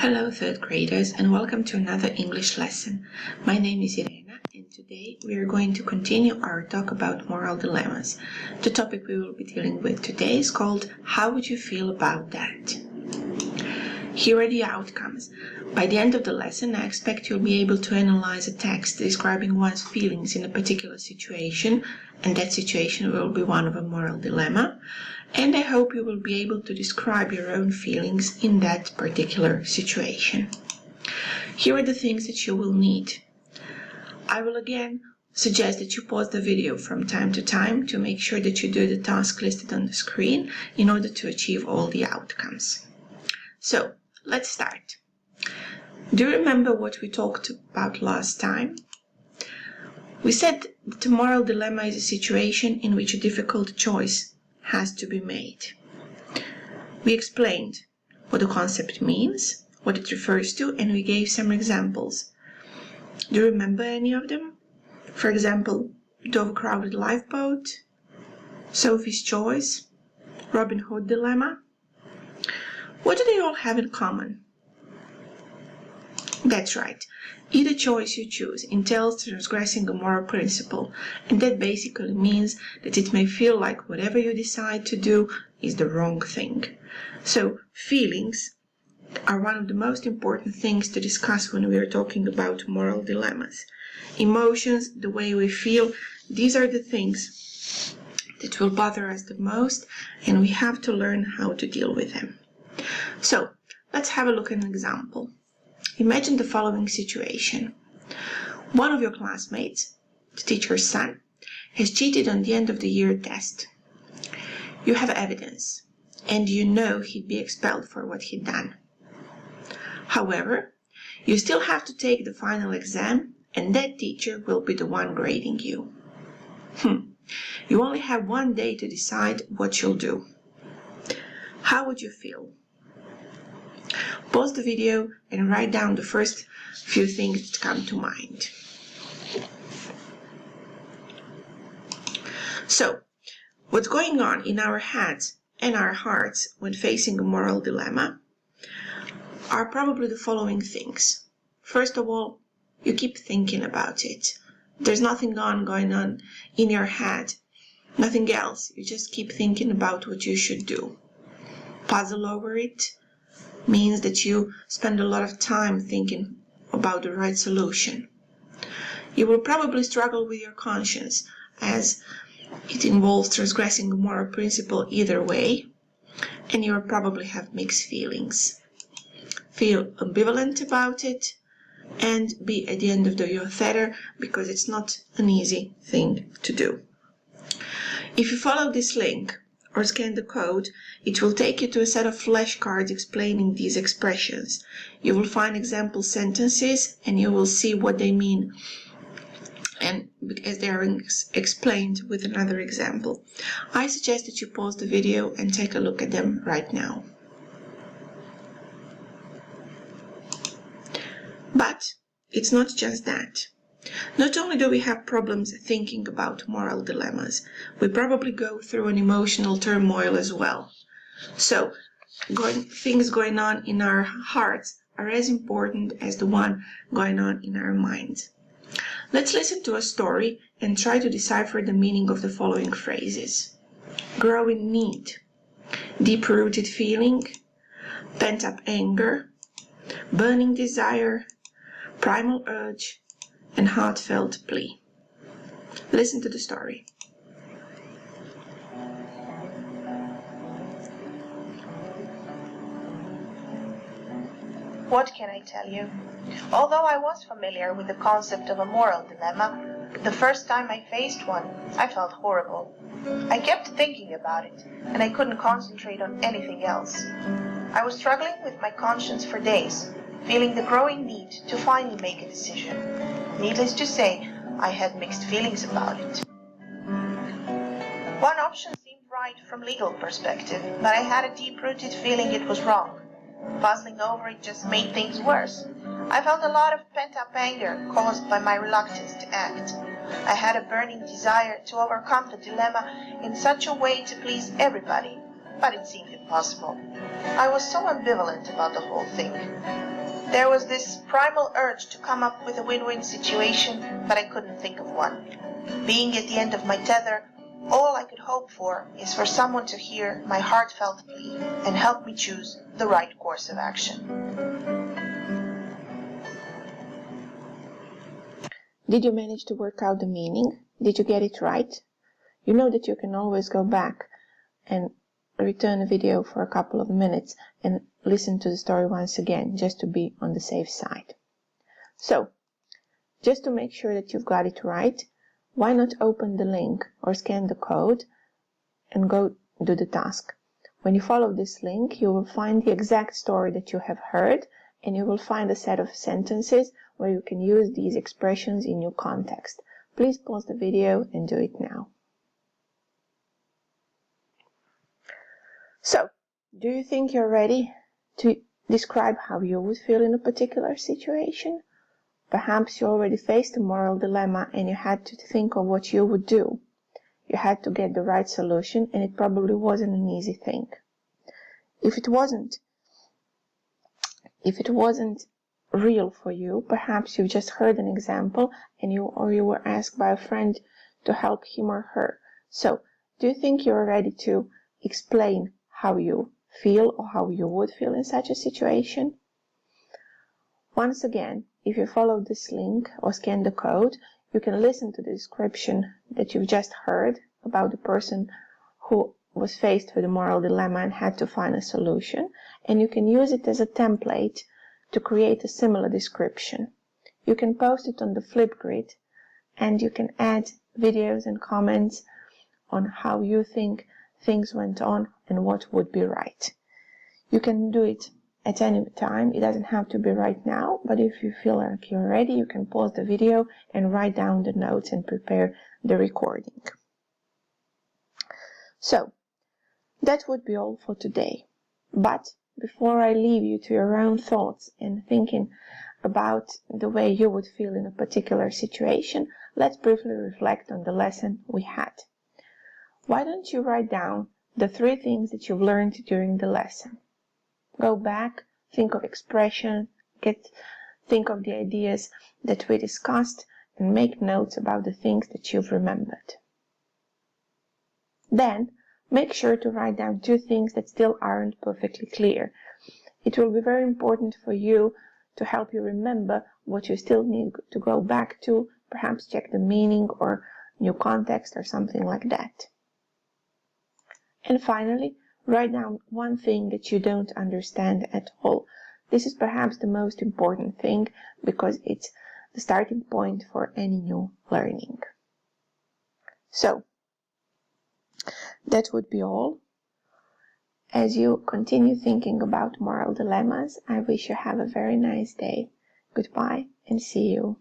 Hello third graders and welcome to another English lesson. My name is Irena and today we are going to continue our talk about moral dilemmas. The topic we will be dealing with today is called How would you feel about that? Here are the outcomes. By the end of the lesson, I expect you'll be able to analyze a text describing one's feelings in a particular situation, and that situation will be one of a moral dilemma. And I hope you will be able to describe your own feelings in that particular situation. Here are the things that you will need. I will again suggest that you pause the video from time to time to make sure that you do the task listed on the screen in order to achieve all the outcomes. So, let's start. Do you remember what we talked about last time? We said that a moral dilemma is a situation in which a difficult choice has to be made. We explained what the concept means, what it refers to, and we gave some examples. Do you remember any of them? For example, the overcrowded lifeboat, Sophie's choice, Robin Hood dilemma. What do they all have in common? That's right. Either choice you choose entails transgressing a moral principle, and that basically means that it may feel like whatever you decide to do is the wrong thing. So, feelings are one of the most important things to discuss when we are talking about moral dilemmas. Emotions, the way we feel, these are the things that will bother us the most, and we have to learn how to deal with them. So, let's have a look at an example. Imagine the following situation. One of your classmates, the teacher's son, has cheated on the end of the year test. You have evidence, and you know he'd be expelled for what he'd done. However, you still have to take the final exam, and that teacher will be the one grading you. You only have one day to decide what you'll do. How would you feel? Pause the video and write down the first few things that come to mind. So, what's going on in our heads and our hearts when facing a moral dilemma are probably the following things. First of all, you keep thinking about it. There's nothing going on in your head, nothing else. You just keep thinking about what you should do. Puzzle over it means that you spend a lot of time thinking about the right solution. You will probably struggle with your conscience, as it involves transgressing a moral principle either way, and you will probably have mixed feelings. Feel ambivalent about it, and be at the end of your tether, because it's not an easy thing to do. If you follow this link, or scan the code, it will take you to a set of flashcards explaining these expressions. You will find example sentences and you will see what they mean, and as they are explained with another example. I suggest that you pause the video and take a look at them right now. But it's not just that. Not only do we have problems thinking about moral dilemmas, we probably go through an emotional turmoil as well. So, things going on in our hearts are as important as the one going on in our minds. Let's listen to a story and try to decipher the meaning of the following phrases. Growing need, deep-rooted feeling, pent-up anger, burning desire, primal urge, and heartfelt plea. Listen to the story. What can I tell you? Although I was familiar with the concept of a moral dilemma, the first time I faced one, I felt horrible. I kept thinking about it, and I couldn't concentrate on anything else. I was struggling with my conscience for days, feeling the growing need to finally make a decision. Needless to say, I had mixed feelings about it. One option seemed right from legal perspective, but I had a deep-rooted feeling it was wrong. Puzzling over it just made things worse. I felt a lot of pent-up anger caused by my reluctance to act. I had a burning desire to overcome the dilemma in such a way to please everybody. but it seemed impossible. I was so ambivalent about the whole thing. There was this primal urge to come up with a win-win situation, but I couldn't think of one. Being at the end of my tether, all I could hope for is for someone to hear my heartfelt plea and help me choose the right course of action. Did you manage to work out the meaning? Did you get it right? You know that you can always go back and return the video for a couple of minutes and listen to the story once again, just to be on the safe side. So, just to make sure that you've got it right, why not open the link or scan the code and go do the task. When you follow this link, you will find the exact story that you have heard, and you will find a set of sentences where you can use these expressions in your context. Please pause the video and do it now. So, do you think you're ready to describe how you would feel in a particular situation? Perhaps you already faced a moral dilemma and you had to think of what you would do. You had to get the right solution, and it probably wasn't an easy thing. If it wasn't real for you, perhaps you just heard an example and you were asked by a friend to help him or her. So, do you think you're ready to explain how you feel or how you would feel in such a situation? Once again, if you follow this link or scan the code, you can listen to the description that you've just heard about the person who was faced with a moral dilemma and had to find a solution, and you can use it as a template to create a similar description. You can post it on the Flipgrid, and you can add videos and comments on how you think things went on and what would be right. You can do it at any time. It doesn't have to be right now, but if you feel like you're ready, you can pause the video and write down the notes and prepare the recording. So, that would be all for today. But before I leave you to your own thoughts and thinking about the way you would feel in a particular situation, let's briefly reflect on the lesson we had. Why don't you write down the 3 things that you've learned during the lesson? Go back, think of expression, think of the ideas that we discussed, and make notes about the things that you've remembered. Then, make sure to write down 2 things that still aren't perfectly clear. It will be very important for you to help you remember what you still need to go back to, perhaps check the meaning or new context or something like that. And finally, write down 1 thing that you don't understand at all. This is perhaps the most important thing because it's the starting point for any new learning. So, that would be all. As you continue thinking about moral dilemmas, I wish you have a very nice day. Goodbye and see you.